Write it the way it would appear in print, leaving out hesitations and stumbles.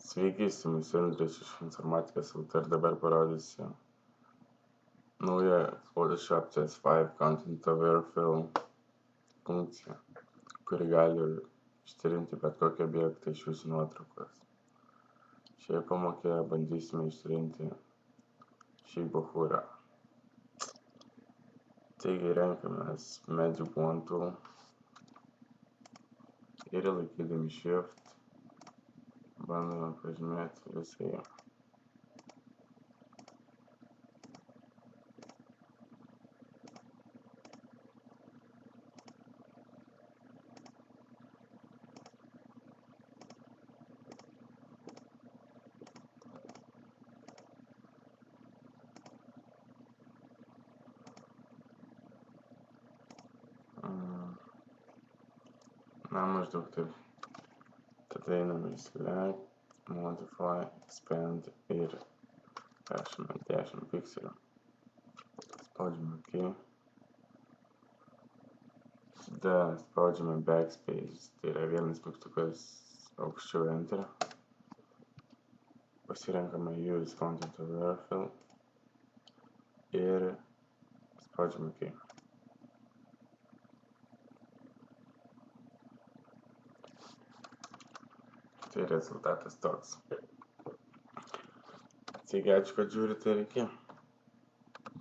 Sveiki, su jumis Andrius iš Informatikos LT ir dabar parodysiu naują Photoshop CS5 Content Aware Fill funkciją, kuri gali ištrinti bet kokį objektą iš jūsų nuotraukos. Šioje pamokoje bandysime ištrinti šį bachūrą. Taigi renkamės Magic Wand Tool ir laikydami Shift bandome pažymėti visą jį. Maždaug taip. Tada einame į Select, Modify, Expand ir rašome 10 pikselių. Spaudžiame OK. Tada spaudžiame Backspace, tai yra vienas mygtukas aukščiau Enter. Pasirenkame Use Content Aware Fill ir spaudžiame OK. Tai rezultatas toks. Taigi ačiū, kad žiūrite ir iki.